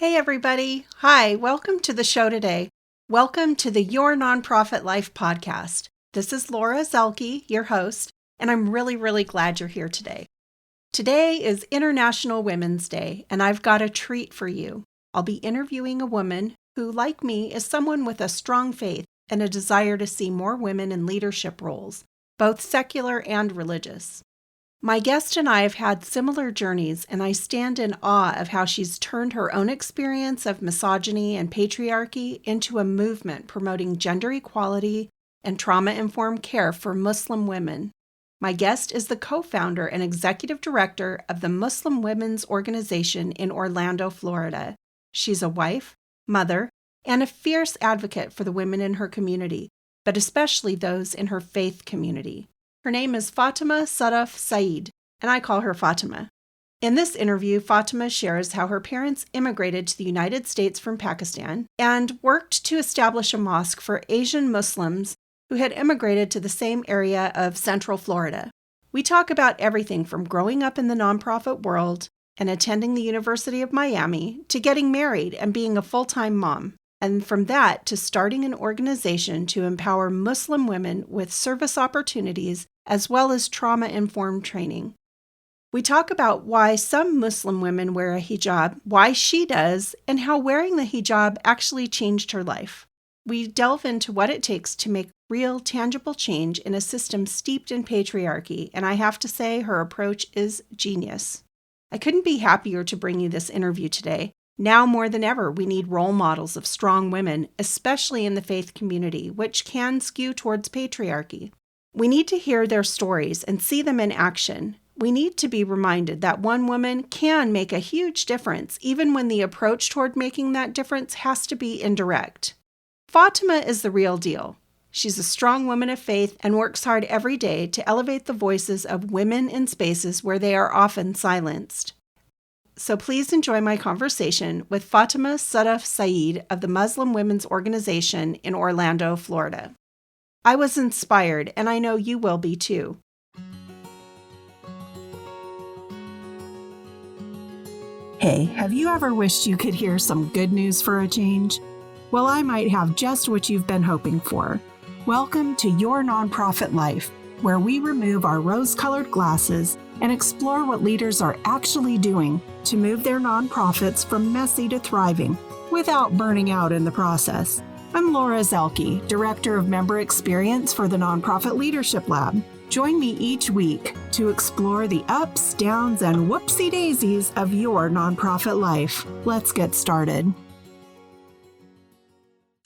Hey, everybody. Hi, welcome to the show today. Welcome to the Your Nonprofit Life podcast. This is Laura Zelke, your host, and I'm really glad you're here today. Today is International Women's Day, and I've got a treat for you. I'll be interviewing a woman who, like me, is someone with a strong faith and a desire to see more women in leadership roles, both secular and religious. My guest and I have had similar journeys, and I stand in awe of how she's turned her own experience of misogyny and patriarchy into a movement promoting gender equality and trauma-informed care for Muslim women. My guest is the co-founder and executive director of the Muslim Women's Organization in Orlando, Florida. She's a wife, mother, and a fierce advocate for the women in her community, but especially those in her faith community. Her name is Fatima Sadaf Saied, and I call her Fatima. In this interview, Fatima shares how her parents immigrated to the United States from Pakistan and worked to establish a mosque for Asian Muslims who had immigrated to the same area of Central Florida. We talk about everything from growing up in the nonprofit world and attending the University of Miami to getting married and being a full-time mom. And from that to starting an organization to empower Muslim women with service opportunities as well as trauma-informed training. We talk about why some Muslim women wear a hijab, why she does, and how wearing the hijab actually changed her life. We delve into what it takes to make real, tangible change in a system steeped in patriarchy, and I have to say her approach is genius. I couldn't be happier to bring you this interview today. Now more than ever, we need role models of strong women, especially in the faith community, which can skew towards patriarchy. We need to hear their stories and see them in action. We need to be reminded that one woman can make a huge difference, even when the approach toward making that difference has to be indirect. Fatima is the real deal. She's a strong woman of faith and works hard every day to elevate the voices of women in spaces where they are often silenced. So please enjoy my conversation with Fatima Sadaf Saied of the Muslim Women's Organization in Orlando, Florida. I was inspired, and I know you will be too. Hey, have you ever wished you could hear some good news for a change? Well, I might have just what you've been hoping for. Welcome to Your Nonprofit Life, where we remove our rose-colored glasses and explore what leaders are actually doing to move their nonprofits from messy to thriving without burning out in the process. I'm Laura Zelke, Director of Member Experience for the Nonprofit Leadership Lab. Join me each week to explore the ups, downs, and whoopsie daisies of your nonprofit life. Let's get started.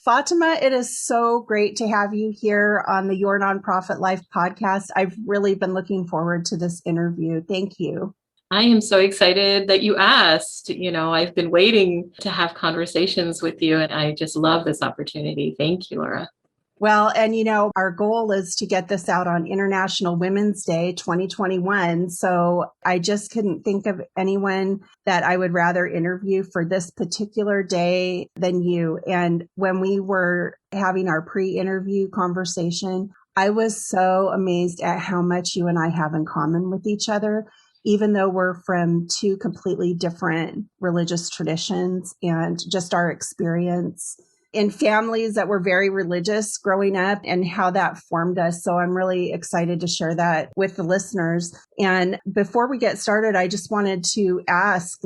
Fatima, it is so great to have you here on the Your Nonprofit Life podcast. I've really been looking forward to this interview. Thank you. I am so excited that you asked. I've been waiting to have conversations with you, and I just love this opportunity. Thank you, Laura. Well, and our goal is to get this out on International Women's Day 2021. So I just couldn't think of anyone that I would rather interview for this particular day than you. And when we were having our pre-interview conversation, I was so amazed at how much you and I have in common with each other, even though we're from two completely different religious traditions and just our experience in families that were very religious growing up and how that formed us. So I'm really excited to share that with the listeners. And before we get started, I just wanted to ask,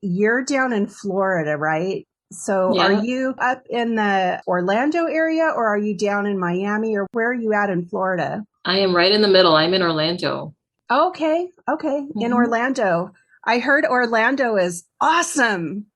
you're down in Florida, right? So Yeah. Are you up in the Orlando area or are you down in Miami or where are you at in Florida? I am right in the middle. I'm in Orlando. Okay. Mm-hmm. In Orlando. I heard Orlando is awesome.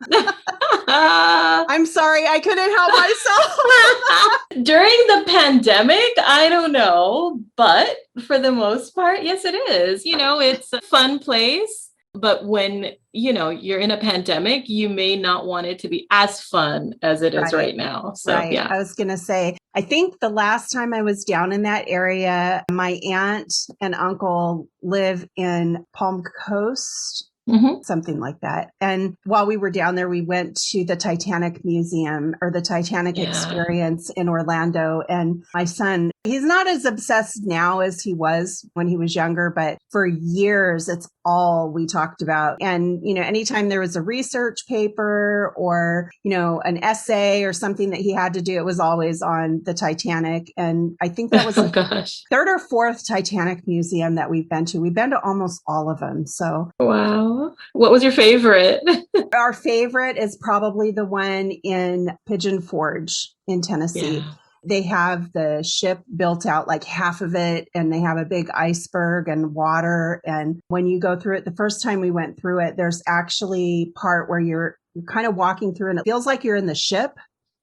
I'm sorry, I couldn't help myself. During the pandemic, I don't know, but for the most part, yes, it is. It's a fun place, but when, you're in a pandemic, you may not want it to be as fun as it is right now. So, right. Yeah. I was going to say, I think the last time I was down in that area, my aunt and uncle live in Palm Coast. something like that. And while we were down there, we went to the Titanic Museum or the Titanic Experience in Orlando. And my son, he's not as obsessed now as he was when he was younger, but for years, it's all we talked about. And, anytime there was a research paper or, an essay or something that he had to do, it was always on the Titanic. And I think that was third or fourth Titanic museum that we've been to. We've been to almost all of them. So, wow. What was your favorite? Our favorite is probably the one in Pigeon Forge in Tennessee. Yeah. They have the ship built out like half of it, and they have a big iceberg and water. And when you go through it, the first time we went through it, there's actually part where you're kind of walking through and it feels like you're in the ship.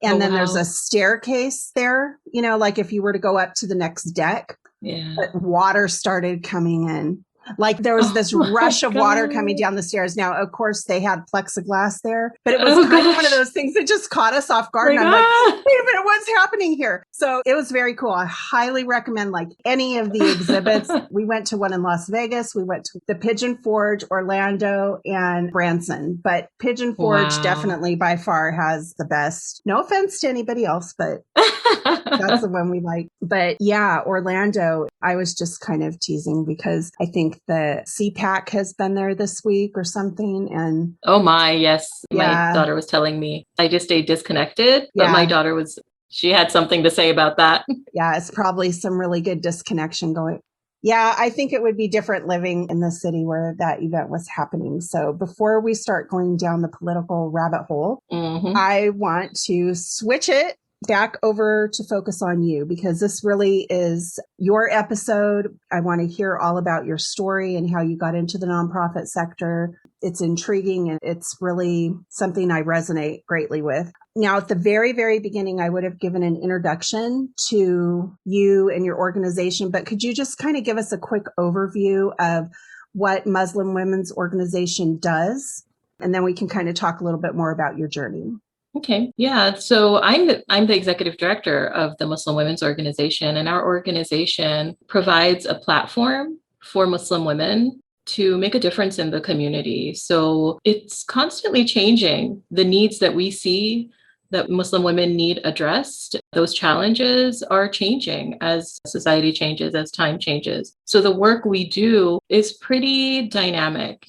And then there's a staircase there, like if you were to go up to the next deck, but water started coming in. Like there was this rush of water coming down the stairs. Now, of course, they had plexiglass there, but it was kind of one of those things that just caught us off guard. And I'm like, wait a minute, what's happening here? So it was very cool. I highly recommend like any of the exhibits. We went to one in Las Vegas. We went to the Pigeon Forge, Orlando, and Branson. But Pigeon Forge definitely by far has the best. No offense to anybody else, but that's the one we like. But yeah, Orlando, I was just kind of teasing because I think the CPAC has been there this week or something. And oh my, yes. My daughter was telling me I just stayed disconnected, but my daughter she had something to say about that. Yeah, it's probably some really good disconnection going. Yeah, I think it would be different living in the city where that event was happening. So before we start going down the political rabbit hole, I want to switch it back over to focus on you because this really is your episode. I want to hear all about your story and how you got into the nonprofit sector. It's intriguing and it's really something I resonate greatly with. Now, at the very, very beginning, I would have given an introduction to you and your organization, but could you just kind of give us a quick overview of what Muslim Women's Organization does? And then we can kind of talk a little bit more about your journey. Okay. Yeah. So I'm the executive director of the Muslim Women's Organization, and our organization provides a platform for Muslim women to make a difference in the community. So it's constantly changing. The needs that we see that Muslim women need addressed, those challenges are changing as society changes, as time changes. So the work we do is pretty dynamic.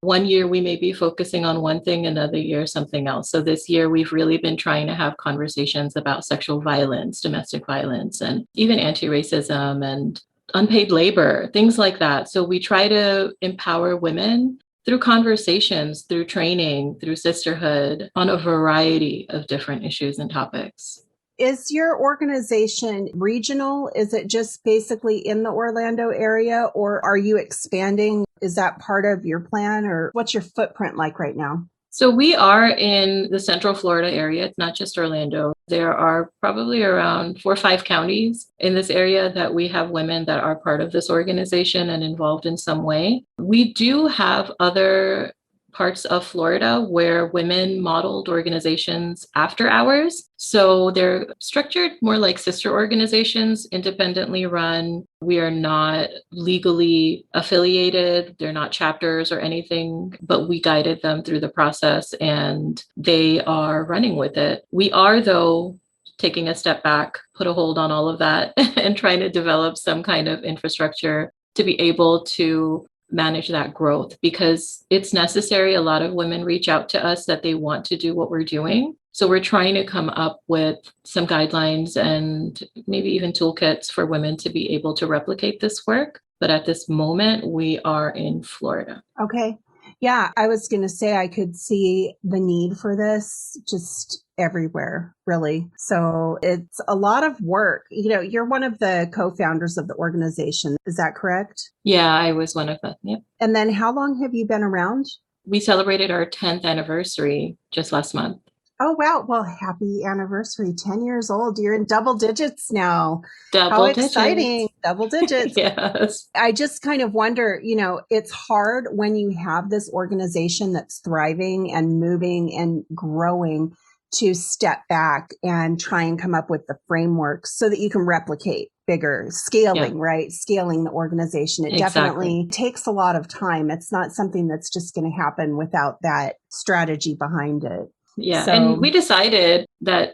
One year we may be focusing on one thing, another year something else. So this year we've really been trying to have conversations about sexual violence, domestic violence, and even anti-racism and unpaid labor, things like that. So we try to empower women through conversations, through training, through sisterhood on a variety of different issues and topics. Is your organization regional? Is it just basically in the Orlando area, or are you expanding? Is that part of your plan, or what's your footprint like right now? So we are in the Central Florida area. It's not just Orlando. There are probably around 4 or 5 counties in this area that we have women that are part of this organization and involved in some way. We do have other parts of Florida where women modeled organizations after hours. So they're structured more like sister organizations, independently run. We are not legally affiliated. They're not chapters or anything, but we guided them through the process and they are running with it. We are, though, taking a step back, put a hold on all of that and trying to develop some kind of infrastructure to be able to manage that growth because it's necessary. A lot of women reach out to us that they want to do what we're doing. So we're trying to come up with some guidelines and maybe even toolkits for women to be able to replicate this work. But at this moment, we are in Florida. Okay. Yeah, I was going to say I could see the need for this just everywhere, really. So it's a lot of work. You're one of the co-founders of the organization. Is that correct? Yeah, I was one of them. Yep. And then how long have you been around? We celebrated our 10th anniversary just last month. Oh, wow. Well, happy anniversary. 10 years old. You're in double digits now. How exciting. Double digits. Yes. I just kind of wonder, it's hard when you have this organization that's thriving and moving and growing to step back and try and come up with the framework so that you can replicate bigger, scaling, right? Scaling the organization. It definitely takes a lot of time. It's not something that's just going to happen without that strategy behind it. Yeah. And we decided that,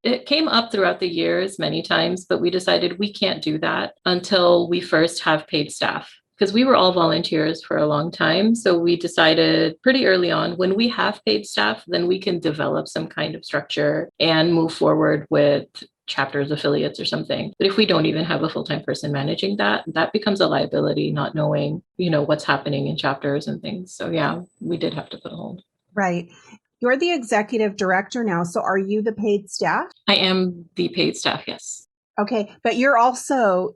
it came up throughout the years many times, but we decided we can't do that until we first have paid staff, because we were all volunteers for a long time. So we decided pretty early on, when we have paid staff, then we can develop some kind of structure and move forward with chapters, affiliates, or something. But if we don't even have a full-time person managing that, that becomes a liability, not knowing, what's happening in chapters and things. So yeah, we did have to put a hold. Right. You're the executive director now. So are you the paid staff? I am the paid staff, yes. Okay. But you're also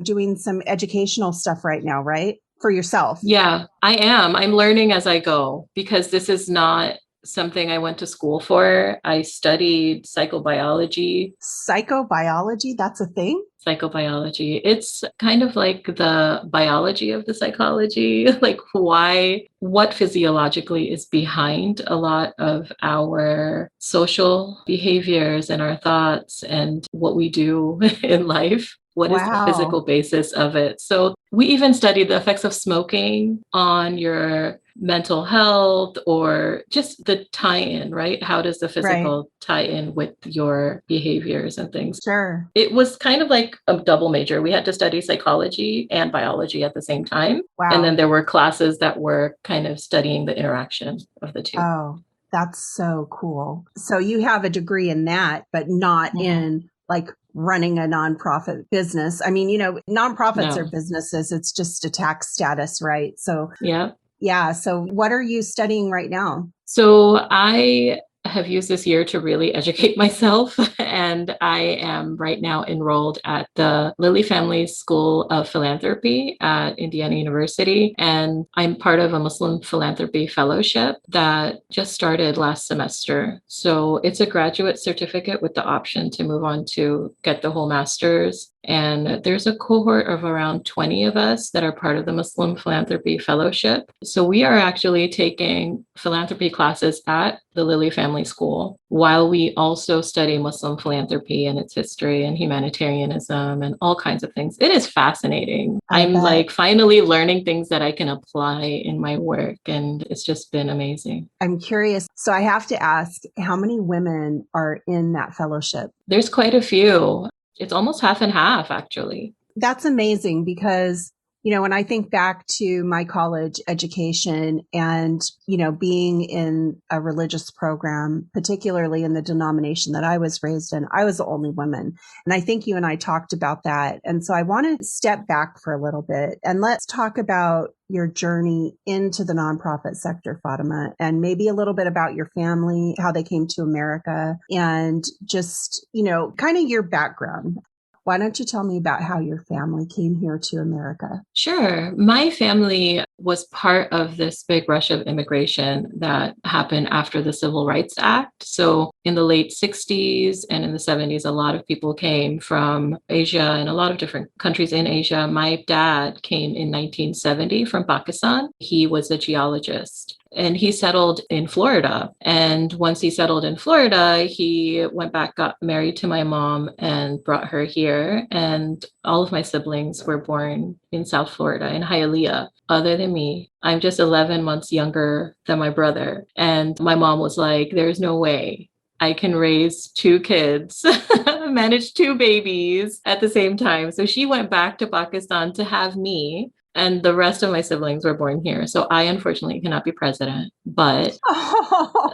doing some educational stuff right now, right? For yourself. Yeah, I am. I'm learning as I go, because this is not something I went to school for. I studied psychobiology. Psychobiology? That's a thing? Psychobiology. It's kind of like the biology of the psychology, like what physiologically is behind a lot of our social behaviors and our thoughts and what we do in life. What is the physical basis of it? So we even studied the effects of smoking on your mental health, or just the tie-in, right? How does the physical tie in with your behaviors and things? Sure. It was kind of like a double major. We had to study psychology and biology at the same time. Wow. And then there were classes that were kind of studying the interaction of the two. Oh, that's so cool. So you have a degree in that, but not in like running a nonprofit business. I mean, nonprofits are businesses. It's just a tax status, right? So yeah. So what are you studying right now? So I have used this year to really educate myself. And I am right now enrolled at the Lilly Family School of Philanthropy at Indiana University. And I'm part of a Muslim Philanthropy Fellowship that just started last semester. So it's a graduate certificate with the option to move on to get the whole master's. And there's a cohort of around 20 of us that are part of the Muslim Philanthropy Fellowship. So we are actually taking philanthropy classes at the Lilly Family School, while we also study Muslim philanthropy and its history and humanitarianism and all kinds of things. It is fascinating. I'm like finally learning things that I can apply in my work, and it's just been amazing. I'm curious. So I have to ask, how many women are in that fellowship? There's quite a few. It's almost half and half, actually. That's amazing, because when I think back to my college education and, being in a religious program, particularly in the denomination that I was raised in, I was the only woman. And I think you and I talked about that. And so I want to step back for a little bit and let's talk about your journey into the nonprofit sector, Fatima, and maybe a little bit about your family, how they came to America, and just, kind of your background. Why don't you tell me about how your family came here to America? Sure. My family was part of this big rush of immigration that happened after the Civil Rights Act. So in the late 60s and in the 70s, a lot of people came from Asia and a lot of different countries in Asia. My dad came in 1970 from Pakistan. He was a geologist. And he settled in Florida. And once he settled in Florida, he went back, got married to my mom, and brought her here. And all of my siblings were born in South Florida, in Hialeah, other than me. I'm just 11 months younger than my brother. And my mom was like, there's no way I can raise two kids, manage two babies at the same time. So she went back to Pakistan to have me. And the rest of my siblings were born here. So I unfortunately cannot be president, but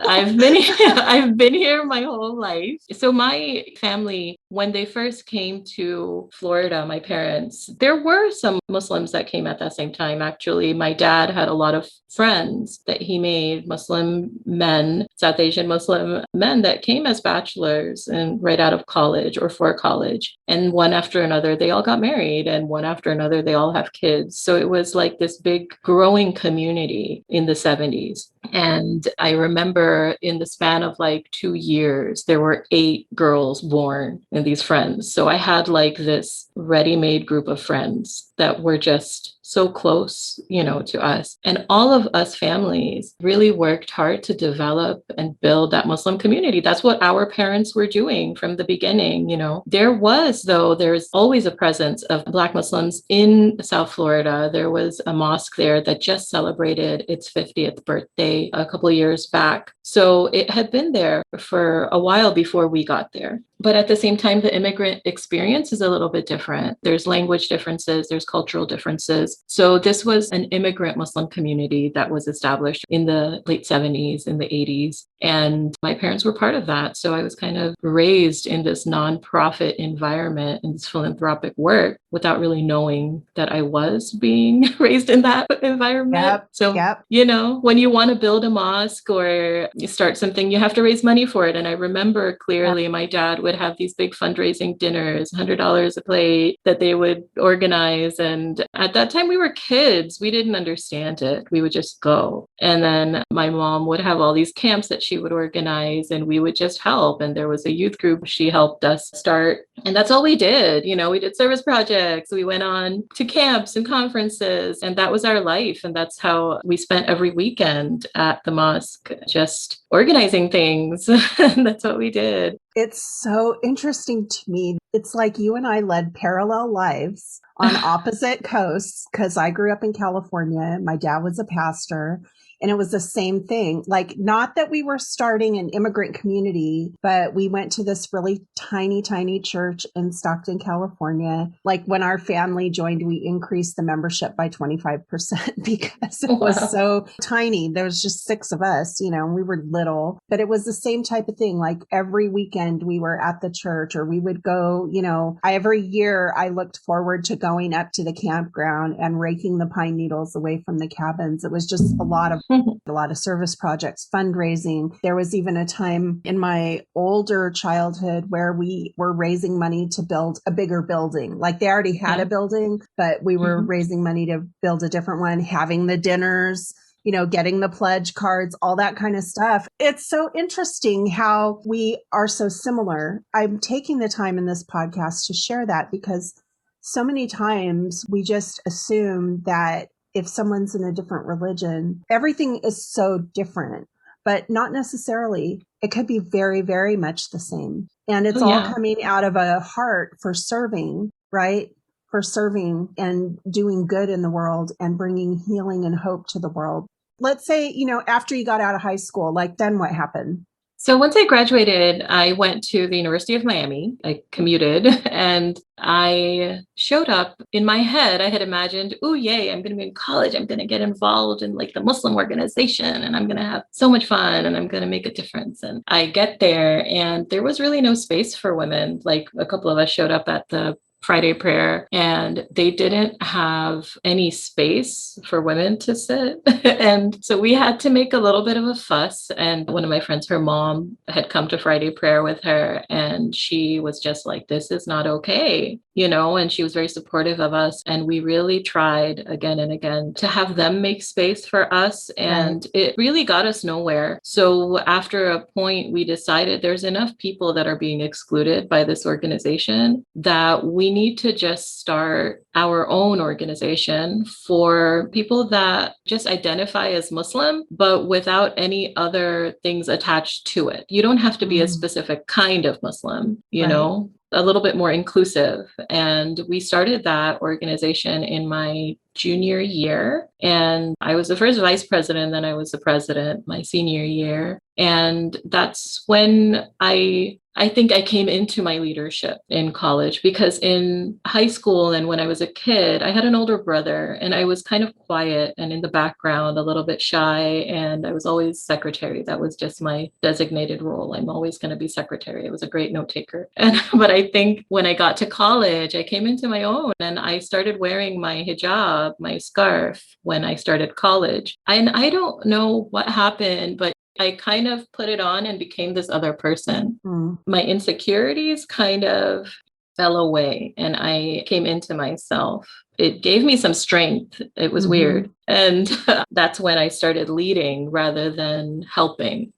I've been here my whole life. So my family, when they first came to Florida, my parents, there were some Muslims that came at that same time. Actually, my dad had a lot of friends that he made, Muslim men, South Asian Muslim men that came as bachelors and right out of college or for college. And one after another, they all got married, and one after another, they all have kids. So it was like this big growing community in the 70s. And I remember in the span of like 2 years, there were 8 girls born in these friends. So I had like this ready-made group of friends that were just so close, to us. And all of us families really worked hard to develop and build that Muslim community. That's what our parents were doing from the beginning. There's always a presence of Black Muslims in South Florida. There was a mosque there that just celebrated its 50th birthday a couple of years back. So it had been there for a while before we got there. But at the same time, the immigrant experience is a little bit different. There's language differences, there's cultural differences. So this was an immigrant Muslim community that was established in the late 70s, in the 80s. And my parents were part of that. So I was kind of raised in this nonprofit environment and this philanthropic work without really knowing that I was being raised in that environment. When you want to build a mosque or you start something, you have to raise money for it. And I remember clearly my dad would have these big fundraising dinners, $100 a plate that they would organize. And at that time we were kids, we didn't understand it. We would just go. And then my mom would have all these camps that she would organize and we would just help. And there was a youth group she helped us start. And that's all we did. We did service projects. We went on to camps and conferences, and that was our life. And that's how we spent every weekend at the mosque, just organizing things. That's what we did. It's so interesting to me. It's like you and I led parallel lives on opposite coasts because I grew up in California. My dad was a pastor. And it was the same thing. Like, not that we were starting an immigrant community, but we went to this really tiny, tiny church in Stockton, California. Like, when our family joined, we increased the membership by 25% because it was so tiny. There was just 6 of us, and we were little. But it was the same type of thing. Like, every weekend we were at the church, or we would go, every year I looked forward to going up to the campground and raking the pine needles away from the cabins. It was just a lot of service projects, fundraising. There was even a time in my older childhood where we were raising money to build a bigger building. Like, they already had a building, but we were raising money to build a different one, having the dinners, getting the pledge cards, all that kind of stuff. It's so interesting how we are so similar. I'm taking the time in this podcast to share that because so many times we just assume that if someone's in a different religion, everything is so different, but not necessarily. It could be very, very much the same. And it's all coming out of a heart for serving, right? For serving and doing good in the world and bringing healing and hope to the world. Let's say, after you got out of high school, like, then what happened? So once I graduated, I went to the University of Miami. I commuted and I showed up. In my head, I had imagined, oh, yay, I'm going to be in college. I'm going to get involved in like the Muslim organization and I'm going to have so much fun and I'm going to make a difference. And I get there and there was really no space for women. Like, a couple of us showed up at the Friday prayer and they didn't have any space for women to sit. And so we had to make a little bit of a fuss. And one of my friends, her mom had come to Friday prayer with her and she was just like, this is not okay, and she was very supportive of us. And we really tried again and again to have them make space for us. And it really got us nowhere. So after a point, we decided there's enough people that are being excluded by this organization that we need to just start our own organization for people that just identify as Muslim, but without any other things attached to it. You don't have to be a specific kind of Muslim, know, a little bit more inclusive. And we started that organization in my junior year. And I was the first vice president, then I was the president my senior year. And that's when I think I came into my leadership in college, because in high school and when I was a kid, I had an older brother and I was kind of quiet and in the background, a little bit shy. And I was always secretary. That was just my designated role. I'm always going to be secretary. I was a great note taker. But I think when I got to college, I came into my own and I started wearing my hijab, my scarf, when I started college. And I don't know what happened, but I kind of put it on and became this other person. My insecurities kind of fell away and I came into myself. It gave me some strength. It was weird. And that's when I started leading rather than helping.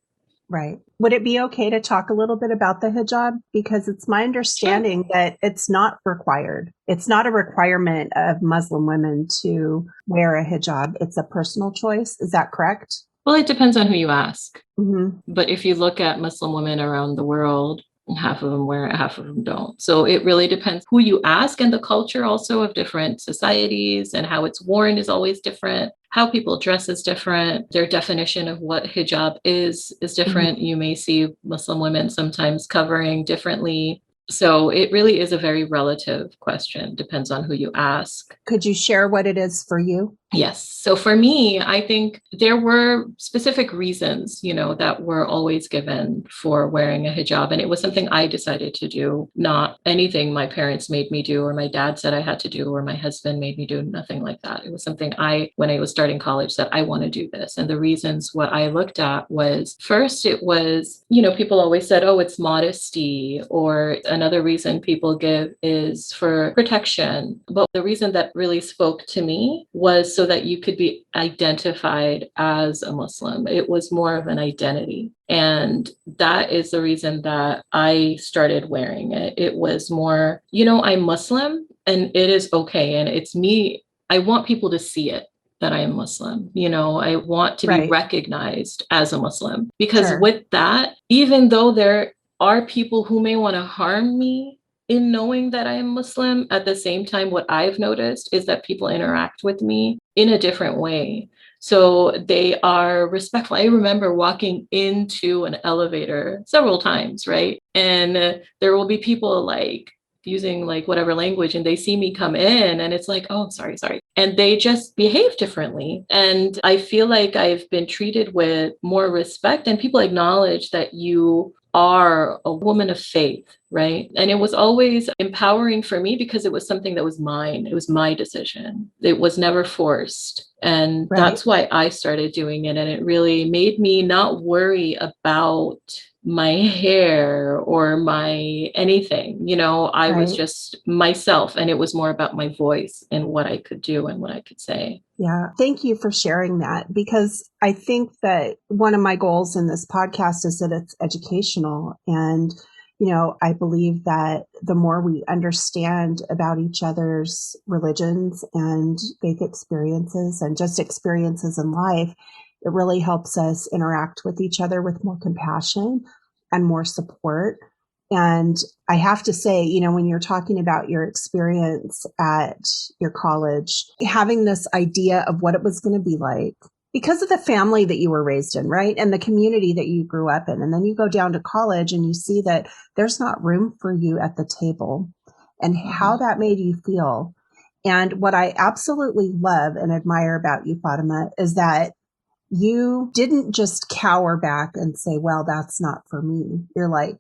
Right. Would it be okay to talk a little bit about the hijab? Because it's my understanding that it's not required. It's not a requirement of Muslim women to wear a hijab. It's a personal choice. Is that correct? Well, it depends on who you ask. Mm-hmm. But if you look at Muslim women around the world, half of them wear it, half of them don't. So it really depends who you ask, and the culture also of different societies and how it's worn is always different. How people dress is different. Their definition of what hijab is different. You may see Muslim women sometimes covering differently. So it really is a very relative question. Depends on who you ask. Could you share what it is for you? Yes. So for me, I think there were specific reasons, that were always given for wearing a hijab. And it was something I decided to do, not anything my parents made me do, or my dad said I had to do, or my husband made me do, nothing like that. It was something when I was starting college, said, I want to do this. And the reasons what I looked at was, first, it was, people always said, oh, it's modesty, or another reason people give is for protection. But the reason that really spoke to me was so that you could be identified as a Muslim. It was more of an identity. And that is the reason that I started wearing it. It was more, I'm Muslim and it is okay. And it's me. I want people to see it, that I am Muslim. I want to be recognized as a Muslim, because with that, even though there are people who may want to harm me in knowing that I am Muslim, at the same time, what I've noticed is that people interact with me in a different way. So they are respectful. I remember walking into an elevator several times, right? And there will be people using whatever language, and they see me come in and it's like, oh, sorry. And they just behave differently. And I feel like I've been treated with more respect, and people acknowledge that you are a woman of faith, right? And it was always empowering for me because it was something that was mine. It was my decision. It was never forced. And that's why I started doing it. And it really made me not worry about my hair or my anything. I was just myself, and it was more about my voice and what I could do and what I could say. Yeah. Thank you for sharing that, because I think that one of my goals in this podcast is that it's educational. And, I believe that the more we understand about each other's religions and faith experiences and just experiences in life, it really helps us interact with each other with more compassion and more support. And I have to say, when you're talking about your experience at your college, having this idea of what it was going to be like because of the family that you were raised in, right? And the community that you grew up in. And then you go down to college and you see that there's not room for you at the table, and how that made you feel. And what I absolutely love and admire about you, Fatima, is that you didn't just cower back and say, well, that's not for me. You're like,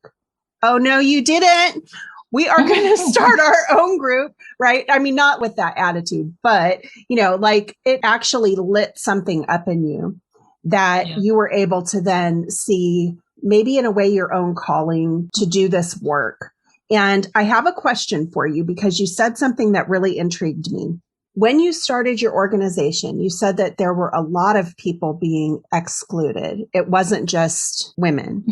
oh, no, you didn't. We are going to start our own group, right? I mean, not with that attitude, but, it actually lit something up in you that you were able to then see, maybe in a way, your own calling to do this work. And I have a question for you, because you said something that really intrigued me. When you started your organization, you said that there were a lot of people being excluded. It wasn't just women.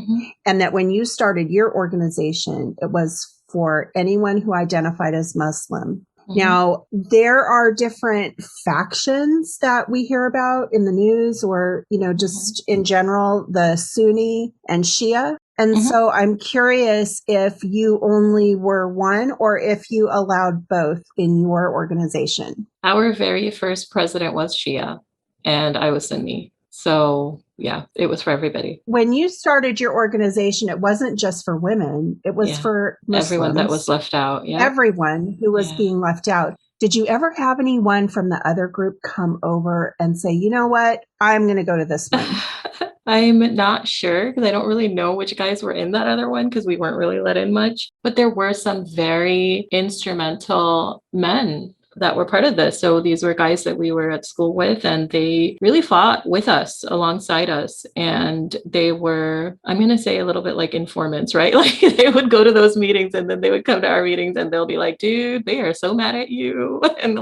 And that when you started your organization, it was for anyone who identified as Muslim. Now, there are different factions that we hear about in the news, or, just in general, the Sunni and Shia. And so I'm curious if you only were one, or if you allowed both in your organization. Our very first president was Shia, and I was Sunni. So yeah, it was for everybody. When you started your organization, it wasn't just for women. It was for Muslims. Everyone that was left out. Yeah. Everyone who was being left out. Did you ever have anyone from the other group come over and say, you know what, I'm going to go to this one? I'm not sure, because I don't really know which guys were in that other one, because we weren't really let in much. But there were some very instrumental men that were part of this. So these were guys that we were at school with, and they really fought with us, alongside us. And they were, I'm going to say, a little bit like informants, right? Like they would go to those meetings, and then they would come to our meetings, and they'll be like, dude, they are so mad at you. And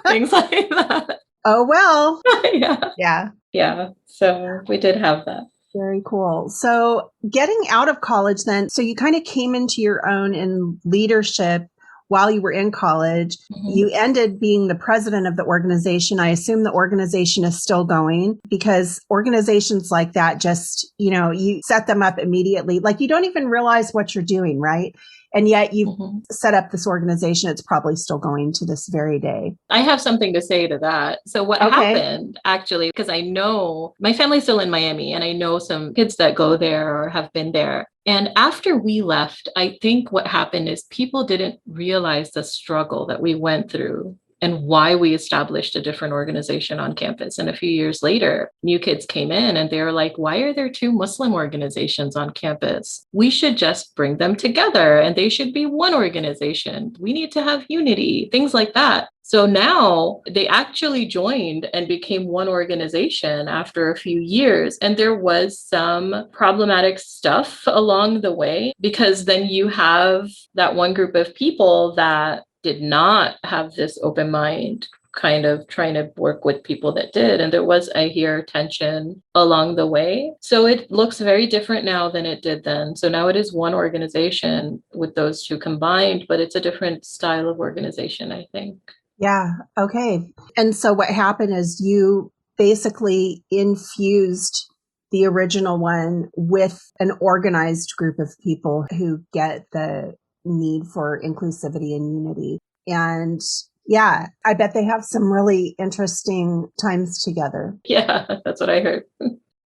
things like that. Oh, well. Yeah. So we did have that. Very cool. So getting out of college then, so you kind of came into your own in leadership while you were in college. You ended being the president of the organization. I assume the organization is still going, because organizations like that just, you set them up immediately. Like you don't even realize what you're doing, right? And yet you've set up this organization. It's probably still going to this very day. I have something to say to that. So what happened actually, because I know my family's still in Miami and I know some kids that go there or have been there. And after we left, I think what happened is people didn't realize the struggle that we went through and why we established a different organization on campus. And a few years later, new kids came in and they were like, why are there two Muslim organizations on campus? We should just bring them together and they should be one organization. We need to have unity, things like that. So now they actually joined and became one organization after a few years. And there was some problematic stuff along the way, because then you have that one group of people that did not have this open mind, kind of trying to work with people that did. And there was, I hear, tension along the way. So it looks very different now than it did then. So now it is one organization with those two combined, but it's a different style of organization, I think. Yeah. Okay. And so what happened is you basically infused the original one with an organized group of people who get the need for inclusivity and unity. And yeah, I bet they have some really interesting times together. Yeah, that's what I heard.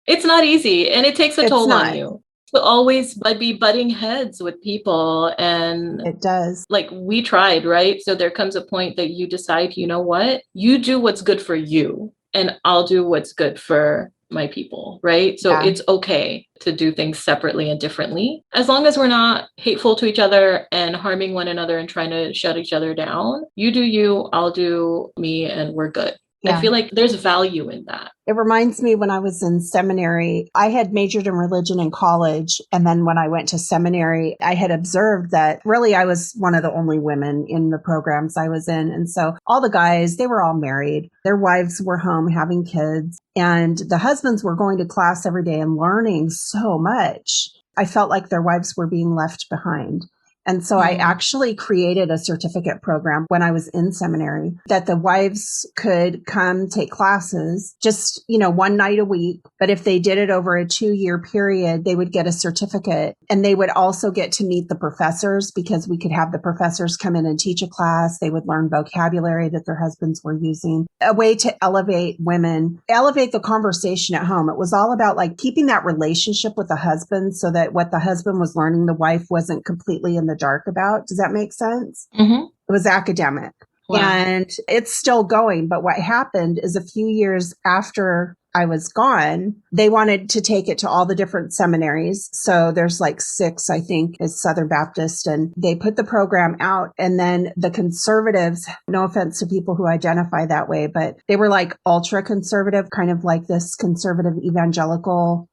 It's not easy and it takes a toll on you. To always be butting heads with people. And it does. Like we tried, right? So there comes a point that you decide, you know what? You do what's good for you and I'll do what's good for my people, right? So it's okay to do things separately and differently, as long as we're not hateful to each other and harming one another and trying to shut each other down. You do you, I'll do me, and we're good. Yeah. I feel like there's value in that. It reminds me when I was in seminary, I had majored in religion in college. And then when I went to seminary, I had observed that really I was one of the only women in the programs I was in. And so all the guys, they were all married. Their wives were home having kids. And the husbands were going to class every day and learning so much. I felt like their wives were being left behind. And so I actually created a certificate program when I was in seminary that the wives could come take classes just, one night a week. But if they did it over a 2-year period, they would get a certificate, and they would also get to meet the professors, because we could have the professors come in and teach a class. They would learn vocabulary that their husbands were using, a way to elevate women, elevate the conversation at home. It was all about like keeping that relationship with the husband so that what the husband was learning, the wife wasn't completely in the dark about. Does that make sense? It was academic. Wow. And it's still going. But what happened is a few years after I was gone, they wanted to take it to all the different seminaries. So there's like 6, I think, is Southern Baptist. And they put the program out. And then the conservatives, no offense to people who identify that way, but they were like ultra conservative, kind of like this conservative evangelical,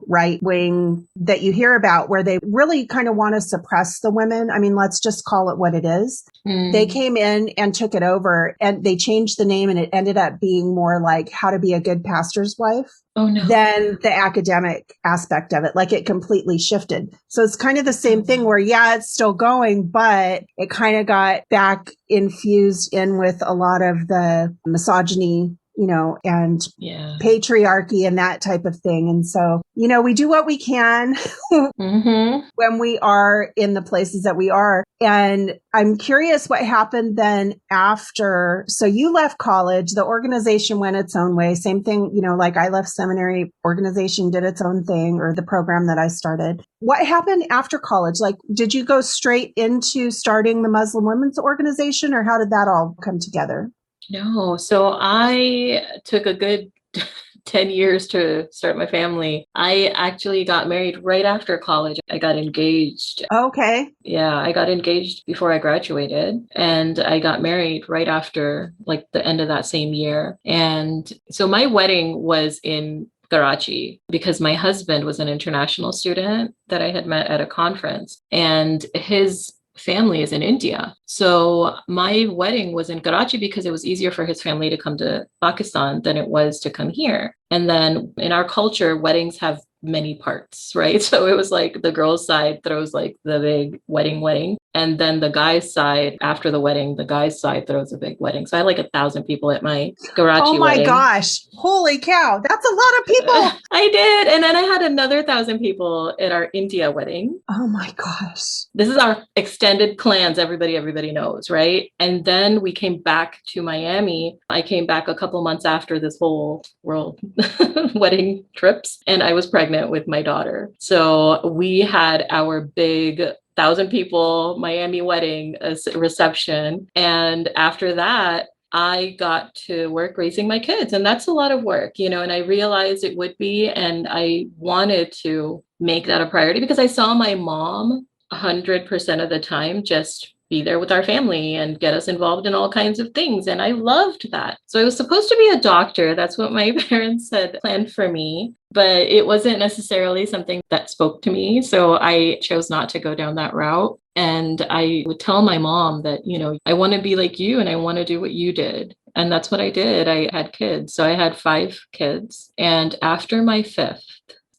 right wing that you hear about, where they really kind of want to suppress the women. I mean, let's just call it what it is. They came in and took it over, and they changed the name, and it ended up being more like How to Be a Good Pastor's Wife than the academic aspect of it. Like it completely shifted. So it's kind of the same thing where, it's still going, but it kind of got back infused in with a lot of the misogyny, and patriarchy and that type of thing. And so, we do what we can when we are in the places that we are. And I'm curious what happened then after. So you left college, the organization went its own way. Same thing, like I left seminary, organization did its own thing, or the program that I started. What happened after college? Like, did you go straight into starting the Muslim Women's Organization, or how did that all come together? No. So I took a good 10 years to start my family. I actually got married right after college. I got engaged. Okay. Yeah, I got engaged before I graduated, and I got married right after, like, the end of that same year. And so my wedding was in Karachi because my husband was an international student that I had met at a conference, and his family is in India. So my wedding was in Karachi because it was easier for his family to come to Pakistan than it was to come here. And then in our culture, weddings have many parts, right? So it was like the girl's side throws like the big wedding. And then the guy's side, after the wedding, the guy's side throws a big wedding. So I had like 1,000 people at my Oh Karachi my wedding. gosh. Holy cow. That's a lot of people. I did. And then I had another 1,000 people at our India wedding. Oh my gosh. This is our extended clans. Everybody knows, right? And then we came back to Miami. I came back a couple months after this whole world wedding trips, and I was pregnant with my daughter. So we had our big 1,000 people Miami wedding reception. And after that, I got to work raising my kids. And that's a lot of work, and I realized it would be. And I wanted to make that a priority because I saw my mom 100% of the time just be there with our family and get us involved in all kinds of things. And I loved that. So I was supposed to be a doctor. That's what my parents had planned for me, but it wasn't necessarily something that spoke to me. So I chose not to go down that route. And I would tell my mom that, I want to be like you and I want to do what you did. And that's what I did. I had kids. So I had 5 kids. And after my 5th,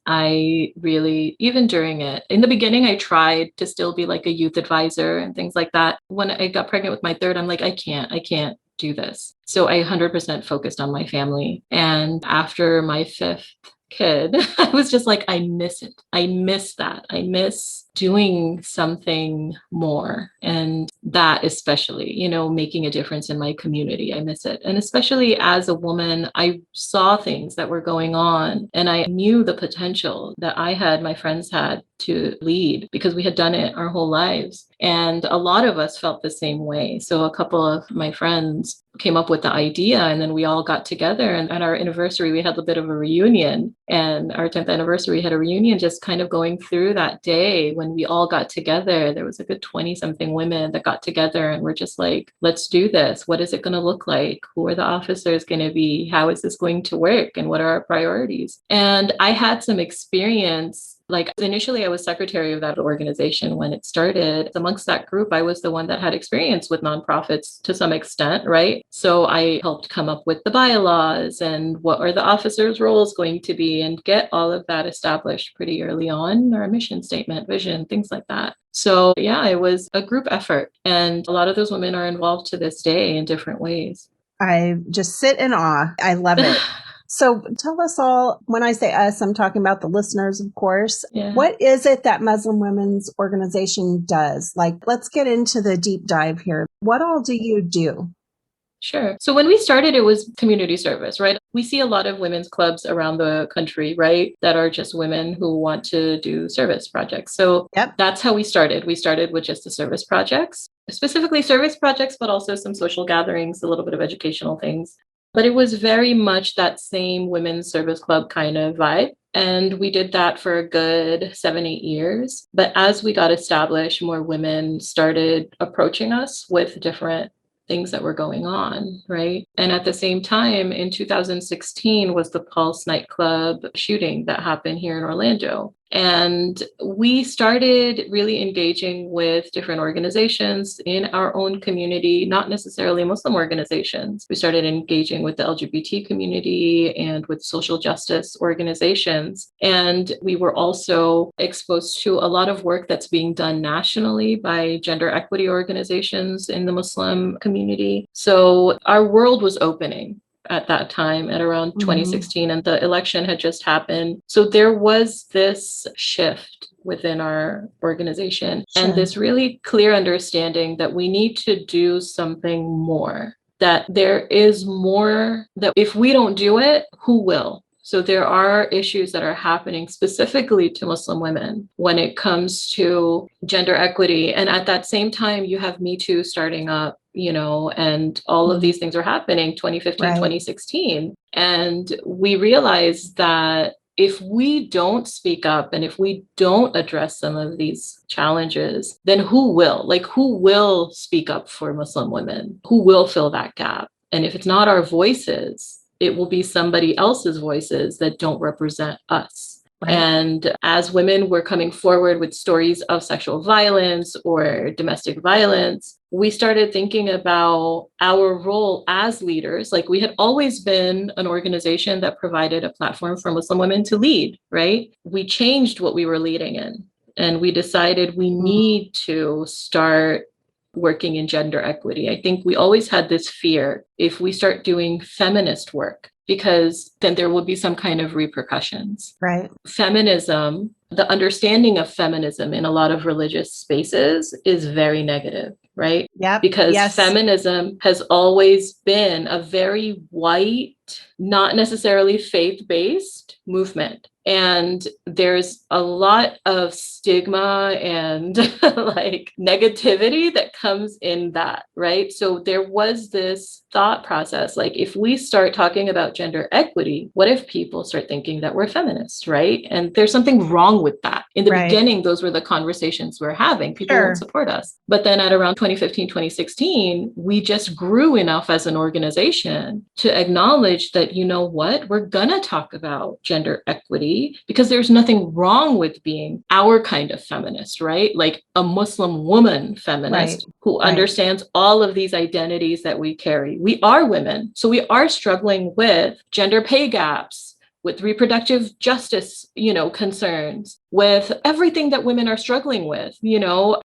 I really, even during it, in the beginning, I tried to still be like a youth advisor and things like that. When I got pregnant with my 3rd, I'm like, I can't do this. So I 100% focused on my family. And after my 5th kid, I was just like, I miss it. I miss that. I miss doing something more. And that especially, making a difference in my community. I miss it. And especially as a woman, I saw things that were going on and I knew the potential that my friends had to lead because we had done it our whole lives. And a lot of us felt the same way. So a couple of my friends came up with the idea and then we all got together, and at our anniversary, we had a bit of a reunion, and our 10th anniversary had a reunion just kind of going through that day when we all got together. There was a good 20 something women that got together and we're just like, let's do this. What is it going to look like? Who are the officers going to be? How is this going to work? And what are our priorities? And I had some experience. Like initially, I was secretary of that organization when it started. Amongst that group, I was the one that had experience with nonprofits to some extent, right? So I helped come up with the bylaws and what are the officers' roles going to be and get all of that established pretty early on, our mission statement, vision, things like that. So yeah, it was a group effort. And a lot of those women are involved to this day in different ways. I just sit in awe. I love it. So tell us all, when I say us, I'm talking about the listeners, of course. Yeah. What is it that Muslim Women's Organization does? Like, let's get into the deep dive here. What all do you do? Sure. So when we started, it was community service, right? We see a lot of women's clubs around the country, right? That are just women who want to do service projects. So That's how we started. We started with just the service projects, specifically service projects, but also some social gatherings, a little bit of educational things. But it was very much that same women's service club kind of vibe. And we did that for a good 7-8 years. But as we got established, more women started approaching us with different things that were going on, right? And at the same time, in 2016 was the Pulse nightclub shooting that happened here in Orlando. And we started really engaging with different organizations in our own community, not necessarily Muslim organizations. We started engaging with the LGBT community and with social justice organizations. And we were also exposed to a lot of work that's being done nationally by gender equity organizations in the Muslim community. So our world was opening at that time at around 2016, and the election had just happened. So there was this shift within our organization and this really clear understanding that we need to do something more, that there is more, that if we don't do it, who will? So there are issues that are happening specifically to Muslim women when it comes to gender equity. And at that same time, you have Me Too starting up, and all of these things are happening 2015, 2016. And we realized that if we don't speak up and if we don't address some of these challenges, then who will? Like, who will speak up for Muslim women? Who will fill that gap? And if it's not our voices, it will be somebody else's voices that don't represent us. Right. And as women were coming forward with stories of sexual violence or domestic violence, we started thinking about our role as leaders. Like, we had always been an organization that provided a platform for Muslim women to lead, right? We changed what we were leading in, and we decided we need to start working in gender equity. I think we always had this fear if we start doing feminist work, because then there will be some kind of repercussions. Right. Feminism, the understanding of feminism in a lot of religious spaces is very negative, right? Yep. Because Yes. feminism has always been a very white, not necessarily faith-based movement. And there's a lot of stigma and like negativity that comes in that, right? So there was this thought process, like, if we start talking about gender equity, what if people start thinking that we're feminists, right? And there's something wrong with that. In the beginning, those were the conversations we're having. People won't support us. But then at around 2015, 2016, we just grew enough as an organization to acknowledge that, you know what, we're gonna talk about gender equity, because there's nothing wrong with being our kind of feminist, right? Like a Muslim woman feminist who understands all of these identities that we carry. We are women, so we are struggling with gender pay gaps, with reproductive justice, concerns, with everything that women are struggling with,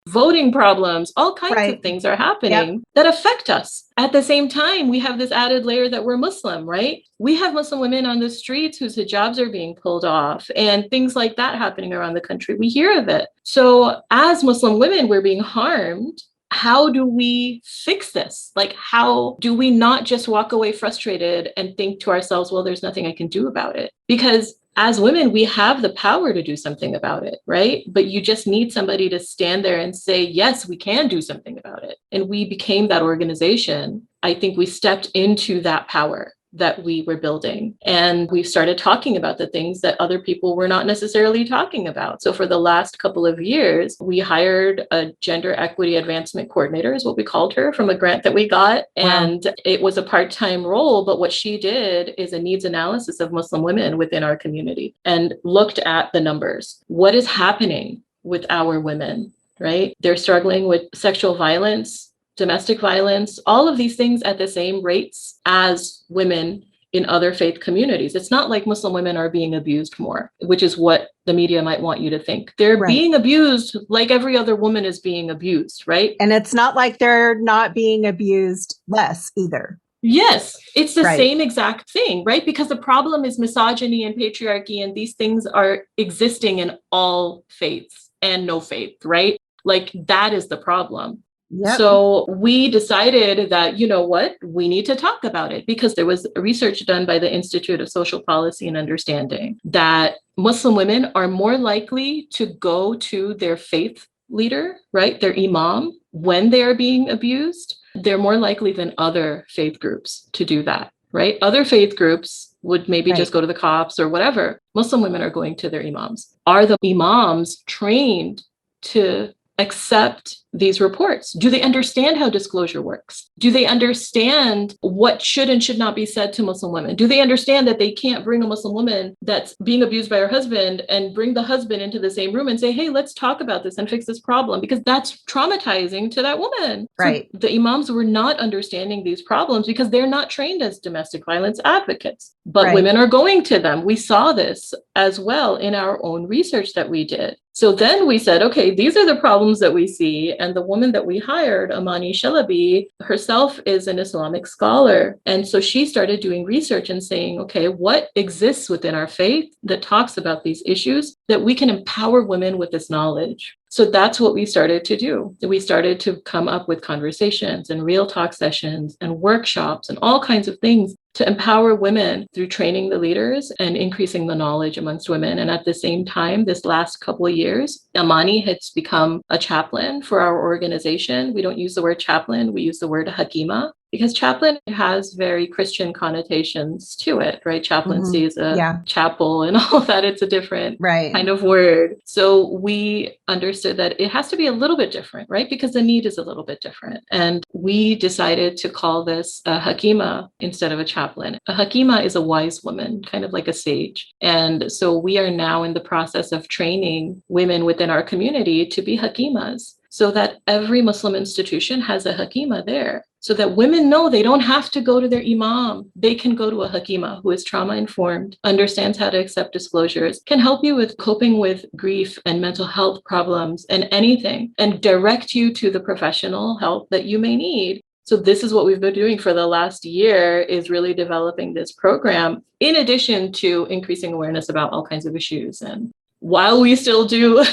voting problems, all kinds of things are happening that affect us. At the same time, we have this added layer that we're Muslim, right? We have Muslim women on the streets whose hijabs are being pulled off and things like that happening around the country. We hear of it. So as Muslim women, we're being harmed. How do we fix this? Like, how do we not just walk away frustrated and think to ourselves, well, there's nothing I can do about it? Because as women, we have the power to do something about it, right? But you just need somebody to stand there and say, yes, we can do something about it. And we became that organization. I think we stepped into that power that we were building. And we started talking about the things that other people were not necessarily talking about. So for the last couple of years, we hired a gender equity advancement coordinator, is what we called her, from a grant that we got. And it was a part-time role, but what she did is a needs analysis of Muslim women within our community and looked at the numbers. What is happening with our women, right? They're struggling with sexual violence, domestic violence, all of these things at the same rates as women in other faith communities. It's not like Muslim women are being abused more, which is what the media might want you to think. They're being abused like every other woman is being abused, right? And it's not like they're not being abused less either. Yes, it's the same exact thing, right? Because the problem is misogyny and patriarchy, and these things are existing in all faiths and no faith, right? Like, that is the problem. Yep. So we decided that, you know what, we need to talk about it, because there was research done by the Institute of Social Policy and Understanding that Muslim women are more likely to go to their faith leader, right, their imam, when they are being abused. They're more likely than other faith groups to do that, right? Other faith groups would maybe just go to the cops or whatever. Muslim women are going to their imams. Are the imams trained to accept these reports? Do they understand how disclosure works? Do they understand what should and should not be said to Muslim women? Do they understand that they can't bring a Muslim woman that's being abused by her husband and bring the husband into the same room and say, hey, let's talk about this and fix this problem? Because that's traumatizing to that woman. Right. So the imams were not understanding these problems because they're not trained as domestic violence advocates, but women are going to them. We saw this as well in our own research that we did. So then we said, okay, these are the problems that we see. And the woman that we hired, Amani Shalabi, herself is an Islamic scholar. And so she started doing research and saying, okay, what exists within our faith that talks about these issues that we can empower women with this knowledge? So that's what we started to do. We started to come up with conversations and real talk sessions and workshops and all kinds of things to empower women through training the leaders and increasing the knowledge amongst women. And at the same time, this last couple of years, Amani has become a chaplain for our organization. We don't use the word chaplain, we use the word hakima. because chaplain has very Christian connotations to it, right? Chaplaincy is a chapel and all that. It's a different kind of word. So we understood that it has to be a little bit different, right? Because the need is a little bit different. And we decided to call this a hakima instead of a chaplain. A hakima is a wise woman, kind of like a sage. And so we are now in the process of training women within our community to be hakimas, so that every Muslim institution has a hakima there, so that women know they don't have to go to their imam. They can go to a hakima who is trauma informed, understands how to accept disclosures, can help you with coping with grief and mental health problems and anything, and direct you to the professional help that you may need. So this is what we've been doing for the last year, is really developing this program, in addition to increasing awareness about all kinds of issues. And while we still do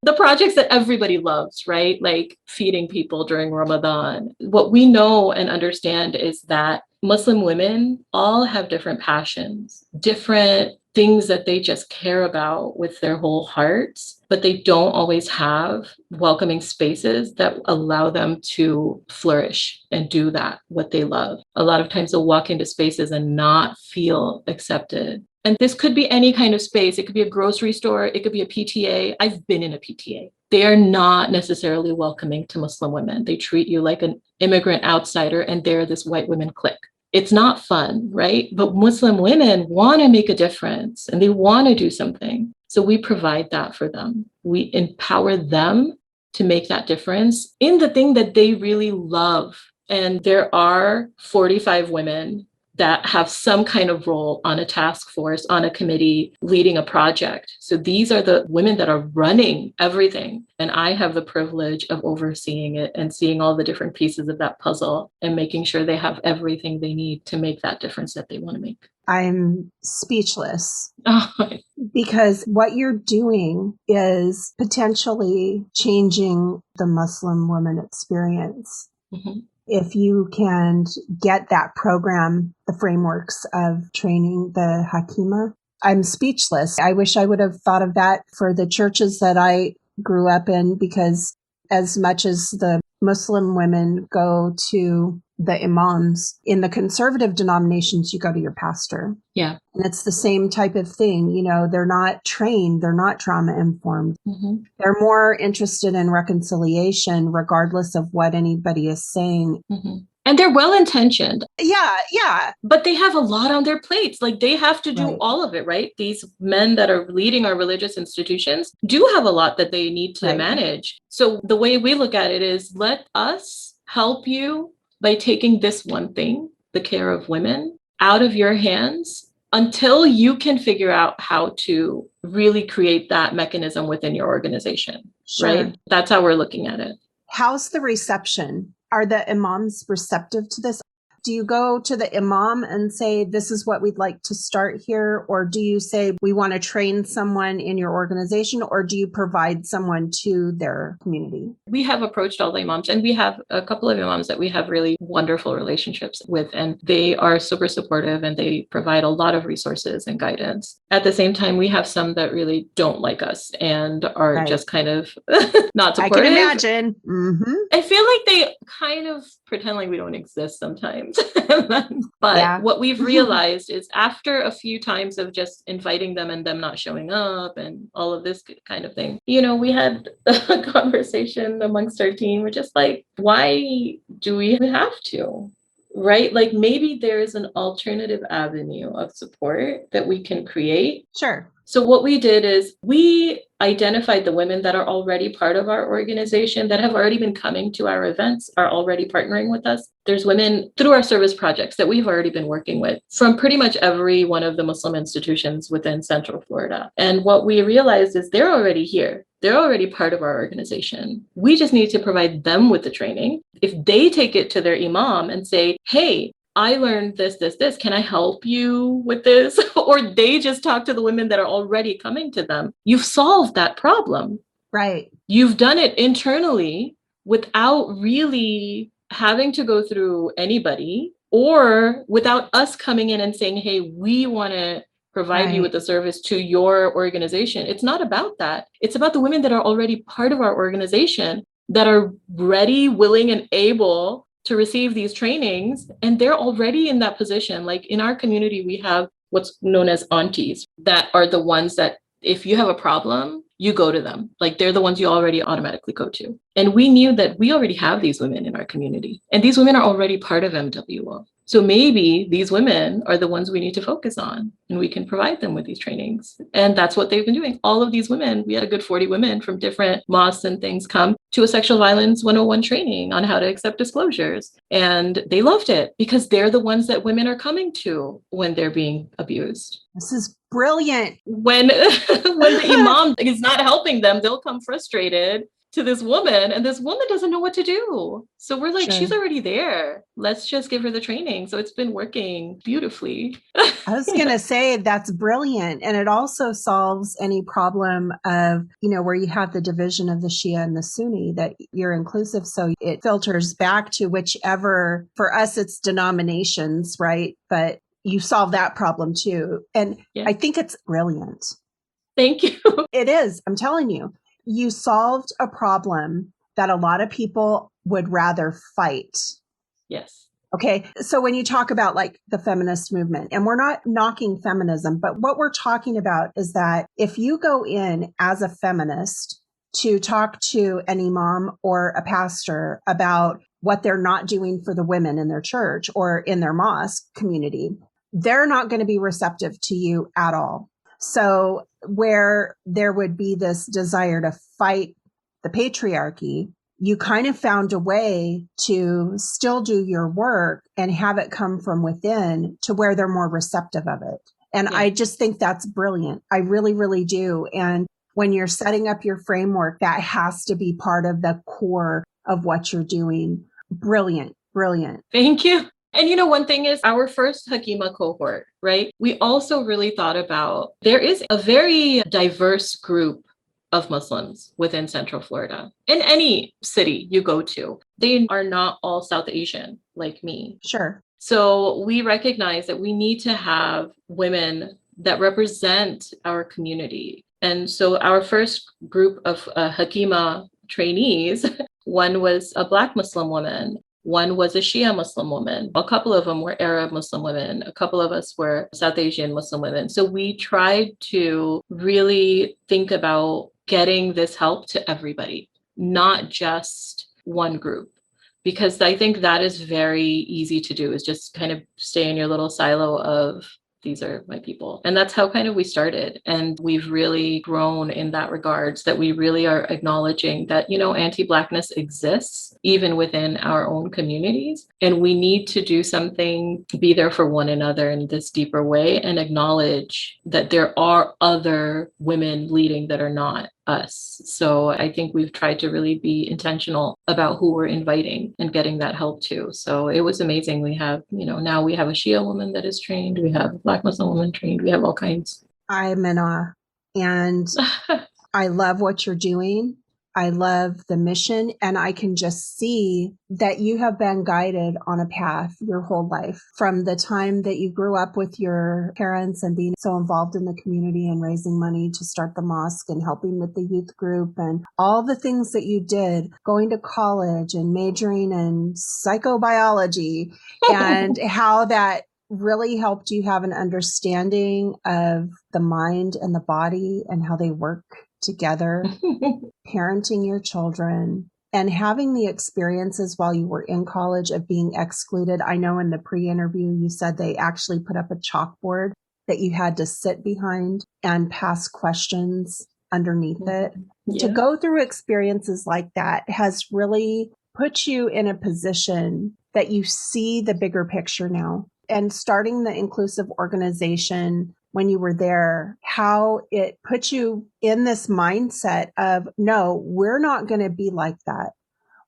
the projects that everybody loves, right? Like feeding people during Ramadan. What we know and understand is that Muslim women all have different passions, different things that they just care about with their whole hearts, but they don't always have welcoming spaces that allow them to flourish and do that, what they love. A lot of times they'll walk into spaces and not feel accepted. And this could be any kind of space. It could be a grocery store. It could be a PTA. I've been in a PTA. They are not necessarily welcoming to Muslim women. They treat you like an immigrant outsider, and they're this white women clique. It's not fun, right? But Muslim women want to make a difference and they want to do something. So we provide that for them. We empower them to make that difference in the thing that they really love. And there are 45 women that have some kind of role on a task force, on a committee, leading a project. So these are the women that are running everything. And I have the privilege of overseeing it and seeing all the different pieces of that puzzle and making sure they have everything they need to make that difference that they want to make. I'm speechless because what you're doing is potentially changing the Muslim woman experience. Mm-hmm. If you can get that program, the frameworks of training the Hakima, I'm speechless. I wish I would have thought of that for the churches that I grew up in, because as much as the Muslim women go to the imams, in the conservative denominations, you go to your pastor. Yeah. And it's the same type of thing. You know, they're not trained. They're not trauma informed. Mm-hmm. They're more interested in reconciliation, regardless of what anybody is saying. Mm-hmm. And they're well-intentioned. Yeah. But they have a lot on their plates. Like they have to do all of it, right? These men that are leading our religious institutions do have a lot that they need to manage. So the way we look at it is, let us help you by taking this one thing, the care of women, out of your hands until you can figure out how to really create that mechanism within your organization, right? That's how we're looking at it. How's the reception? Are the imams receptive to this? Do you go to the imam and say, this is what we'd like to start here? Or do you say, we want to train someone in your organization? Or do you provide someone to their community? We have approached all the imams, and we have a couple of imams that we have really wonderful relationships with, and they are super supportive and they provide a lot of resources and guidance. At the same time, we have some that really don't like us and are just kind of not supportive. I can imagine. Mm-hmm. I feel like they kind of pretend like we don't exist sometimes. But what we've realized is, after a few times of just inviting them and them not showing up and all of this kind of thing, you know, we had a conversation amongst our team. We're just like, why do we have to? Right? Like maybe there is an alternative avenue of support that we can create. Sure. So what we did is we identified the women that are already part of our organization, that have already been coming to our events, are already partnering with us. There's women through our service projects that we've already been working with from pretty much every one of the Muslim institutions within Central Florida. And what we realized is they're already here. They're already part of our organization. We just need to provide them with the training. If they take it to their imam and say, hey, I learned this. Can I help you with this? Or they just talk to the women that are already coming to them. You've solved that problem. Right. You've done it internally without really having to go through anybody, or without us coming in and saying, hey, we want to provide you with a service to your organization. It's not about that. It's about the women that are already part of our organization, that are ready, willing, and able to receive these trainings, and they're already in that position. Like in our community, we have what's known as aunties that are the ones that if you have a problem, you go to them. Like they're the ones you already automatically go to. And we knew that we already have these women in our community, and these women are already part of MWO. So maybe these women are the ones we need to focus on, and we can provide them with these trainings. And that's what they've been doing. All of these women, we had a good 40 women from different mosques and things come to a sexual violence 101 training on how to accept disclosures. And they loved it because they're the ones that women are coming to when they're being abused. This is brilliant. When the imam is not helping them, they'll come frustrated to this woman, and this woman doesn't know what to do. So we're like, she's already there. Let's just give her the training. So it's been working beautifully. I was going to say that's brilliant. And it also solves any problem of, where you have the division of the Shia and the Sunni, that you're inclusive. So it filters back to whichever, for us, it's denominations, right? But you solve that problem too. And I think it's brilliant. Thank you. It is. I'm telling you. You solved a problem that a lot of people would rather fight. Yes. Okay. So when you talk about like the feminist movement, and we're not knocking feminism, but what we're talking about is that if you go in as a feminist to talk to an imam or a pastor about what they're not doing for the women in their church or in their mosque community, they're not going to be receptive to you at all. So where there would be this desire to fight the patriarchy, you kind of found a way to still do your work and have it come from within to where they're more receptive of it. And I just think that's brilliant. I really, really do. And when you're setting up your framework, that has to be part of the core of what you're doing. Brilliant, brilliant. Thank you. And one thing is our first Hakima cohort, right? We also really thought about, there is a very diverse group of Muslims within Central Florida. In any city you go to, they are not all South Asian like me. Sure. So we recognize that we need to have women that represent our community. And so our first group of Hakima trainees, one was a Black Muslim woman. One was a Shia Muslim woman. A couple of them were Arab Muslim women. A couple of us were South Asian Muslim women. So we tried to really think about getting this help to everybody, not just one group. Because I think that is very easy to do, is just kind of stay in your little silo of, these are my people. And that's how kind of we started. And we've really grown in that regards, that we really are acknowledging that, anti-Blackness exists even within our own communities. And we need to do something, be there for one another in this deeper way, and acknowledge that there are other women leading that are not us. So I think we've tried to really be intentional about who we're inviting and getting that help to. So it was amazing. We have, now we have a Shia woman that is trained. We have a Black Muslim woman trained. We have all kinds. I'm in awe. And I love what you're doing. I love the mission, and I can just see that you have been guided on a path your whole life, from the time that you grew up with your parents and being so involved in the community and raising money to start the mosque and helping with the youth group and all the things that you did, going to college and majoring in psychobiology, and how that really helped you have an understanding of the mind and the body and how they work together, parenting your children, and having the experiences while you were in college of being excluded. I know in the pre-interview, you said they actually put up a chalkboard that you had to sit behind and pass questions underneath it. Yeah. To go through experiences like that has really put you in a position that you see the bigger picture now. And starting the inclusive organization when you were there, how it put you in this mindset of, no, we're not going to be like that.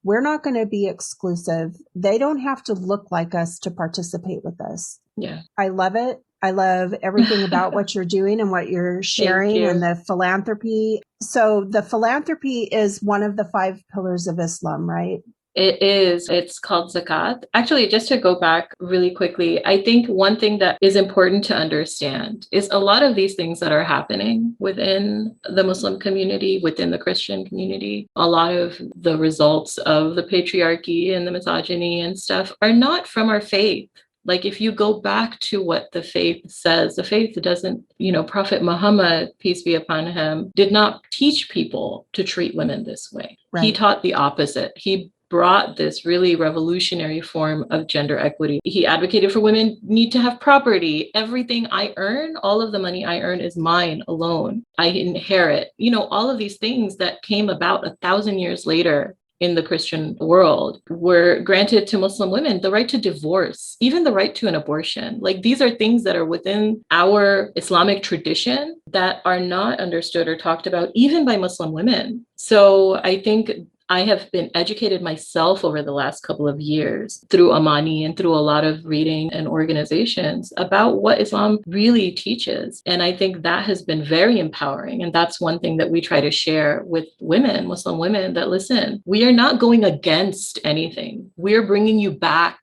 We're not going to be exclusive. They don't have to look like us to participate with us. Yeah. I love it. I love everything about what you're doing and what you're sharing, and the philanthropy. So the philanthropy is one of the 5 pillars of Islam, right? It is. It's called zakat. Actually, just to go back really quickly, I think one thing that is important to understand is a lot of these things that are happening within the Muslim community, within the Christian community, a lot of the results of the patriarchy and the misogyny and stuff are not from our faith. Like if you go back to what the faith says, the faith doesn't, Prophet Muhammad, peace be upon him, did not teach people to treat women this way. Right. He taught the opposite. He brought this really revolutionary form of gender equity. He advocated for women need to have property. Everything I earn, all of the money I earn is mine alone. I inherit, all of these things that came about 1,000 years later in the Christian world were granted to Muslim women, the right to divorce, even the right to an abortion. Like these are things that are within our Islamic tradition that are not understood or talked about even by Muslim women. So I think I have been educated myself over the last couple of years through Amani and through a lot of reading and organizations about what Islam really teaches. And I think that has been very empowering. And that's one thing that we try to share with women, Muslim women, that listen, we are not going against anything. We're bringing you back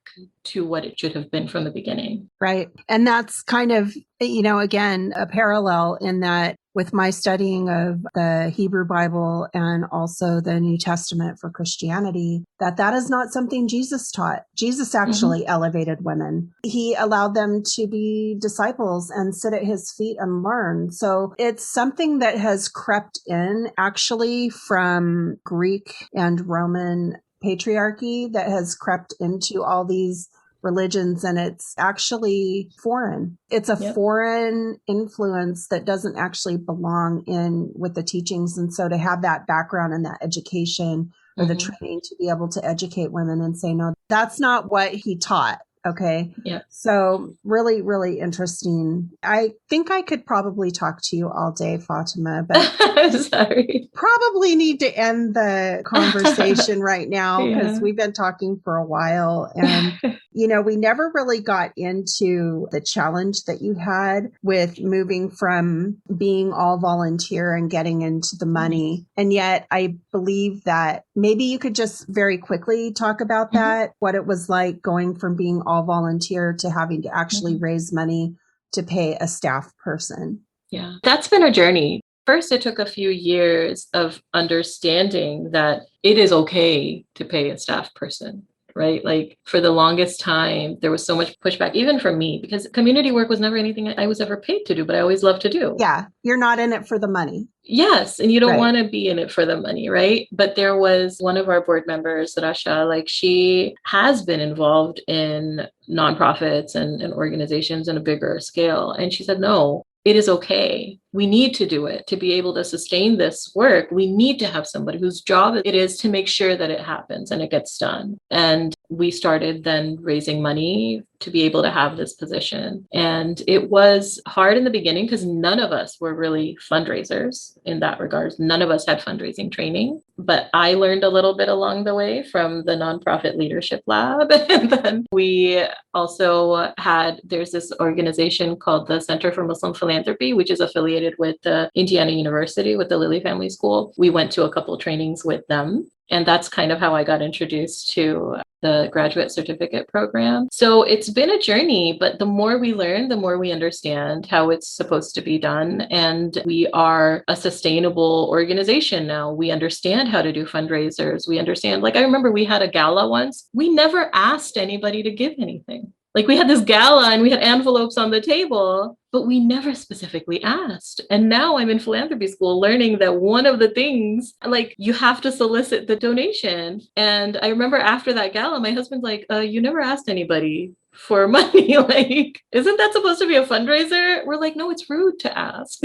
to what it should have been from the beginning. Right. And that's kind of, again, a parallel in that with my studying of the Hebrew Bible and also the New Testament for Christianity, that is not something Jesus taught. Jesus actually elevated women. He allowed them to be disciples and sit at his feet and learn. So it's something that has crept in actually from Greek and Roman patriarchy that has crept into all these religions, and it's actually foreign. It's a foreign influence that doesn't actually belong in with the teachings. And so to have that background and that education or the training to be able to educate women and say, no, that's not what he taught. Okay. Yeah. So really, really interesting. I think I could probably talk to you all day, Fatima, but I'm sorry. Probably need to end the conversation right now because we've been talking for a while. And, we never really got into the challenge that you had with moving from being all volunteer and getting into the money. And yet I believe that maybe you could just very quickly talk about that, what it was like going from being all volunteer to having to actually raise money to pay a staff person. Yeah, that's been a journey. First, it took a few years of understanding that it is okay to pay a staff person, right? Like for the longest time, there was so much pushback, even from me, because community work was never anything I was ever paid to do, but I always loved to do. Yeah, you're not in it for the money. Yes, and you don't want to be in it for the money, right? But there was one of our board members, Rasha, like she has been involved in nonprofits and organizations on a bigger scale. And she said, no, it is okay. We need to do it to be able to sustain this work. We need to have somebody whose job it is to make sure that it happens and it gets done. And we started then raising money to be able to have this position. And it was hard in the beginning because none of us were really fundraisers in that regard. None of us had fundraising training, but I learned a little bit along the way from the nonprofit leadership lab. And then we also there's this organization called the Center for Muslim Philanthropy, which is affiliated with the Indiana University, with the Lilly Family School. We went to a couple trainings with them. And that's kind of how I got introduced to the graduate certificate program. So it's been a journey, but the more we learn, the more we understand how it's supposed to be done. And we are a sustainable organization now. We understand how to do fundraisers. We understand, like I remember we had a gala once. We never asked anybody to give anything. Like we had this gala and we had envelopes on the table, but we never specifically asked. And now I'm in philanthropy school learning that one of the things, like you have to solicit the donation. And I remember after that gala, my husband's like, you never asked anybody for money. Like, isn't that supposed to be a fundraiser? We're like, no, it's rude to ask.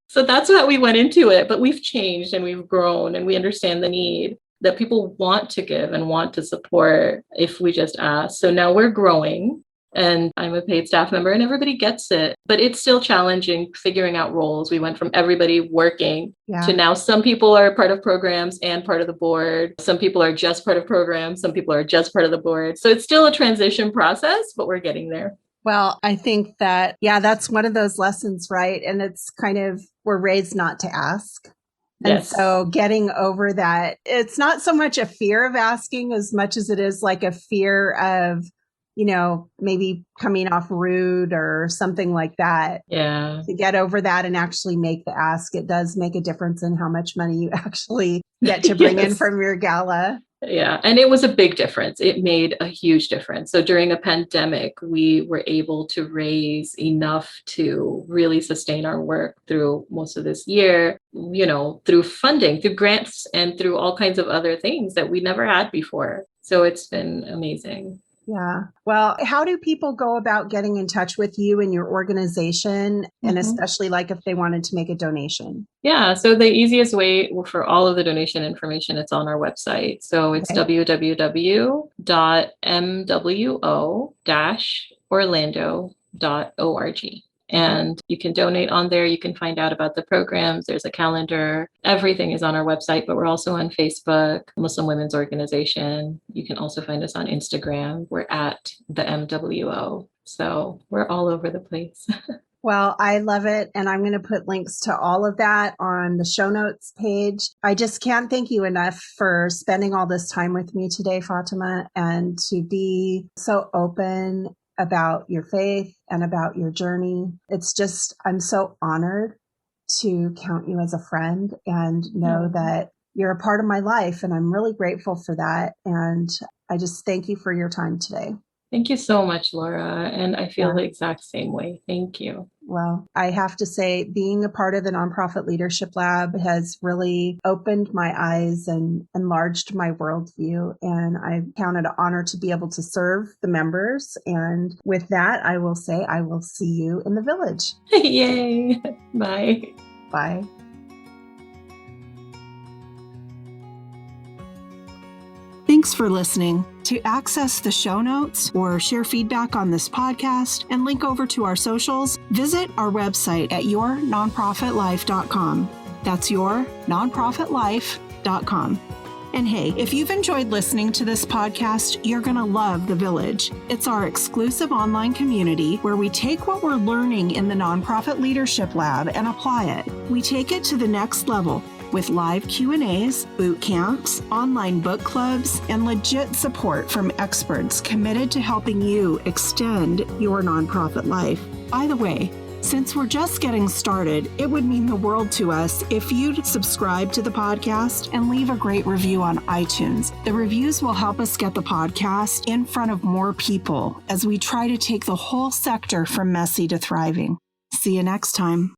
So that's how we went into it. But we've changed and we've grown and we understand the need that people want to give and want to support if we just ask. So now we're growing and I'm a paid staff member and everybody gets it, but it's still challenging figuring out roles. We went from everybody working to now some people are part of programs and part of the board. Some people are just part of programs. Some people are just part of the board. So it's still a transition process, but we're getting there. Well, I think that, that's one of those lessons, right? And it's kind of, we're raised not to ask. And Yes. so getting over that, it's not so much a fear of asking as much as it is like a fear of, maybe coming off rude or something like that. Yeah. To get over that and actually make the ask, it does make a difference in how much money you actually get to bring in Yes. from your gala. Yeah. And it was a big difference. It made a huge difference. So during a pandemic, we were able to raise enough to really sustain our work through most of this year, through funding, through grants, and through all kinds of other things that we never had before. So it's been amazing. Yeah. Well, how do people go about getting in touch with you and your organization? And especially like if they wanted to make a donation? Yeah. So the easiest way for all of the donation information, it's on our website. So it's www.mwo-orlando.org. And you can donate on there. You can find out about the programs. There's a calendar. Everything is on our website, but we're also on Facebook, Muslim Women's Organization. You can also find us on Instagram. We're at the MWO. So we're all over the place. Well, I love it. And I'm going to put links to all of that on the show notes page. I just can't thank you enough for spending all this time with me today, Fatima, and to be so open about your faith and about your journey. It's just, I'm so honored to count you as a friend and know that you're a part of my life. And I'm really grateful for that. And I just thank you for your time today. Thank you so much, Laura. And I feel the exact same way. Thank you. Well, I have to say, being a part of the Nonprofit Leadership Lab has really opened my eyes and enlarged my worldview. And I count it an honor to be able to serve the members. And with that, I will say, I will see you in the village. Yay. Bye. Bye. Thanks for listening. To access the show notes or share feedback on this podcast and link over to our socials, visit our website at yournonprofitlife.com. That's yournonprofitlife.com. And hey, if you've enjoyed listening to this podcast, you're going to love The Village. It's our exclusive online community where we take what we're learning in the Nonprofit Leadership Lab and apply it. We take it to the next level with live Q&As, boot camps, online book clubs, and legit support from experts committed to helping you extend your nonprofit life. By the way, since we're just getting started, it would mean the world to us if you'd subscribe to the podcast and leave a great review on iTunes. The reviews will help us get the podcast in front of more people as we try to take the whole sector from messy to thriving. See you next time.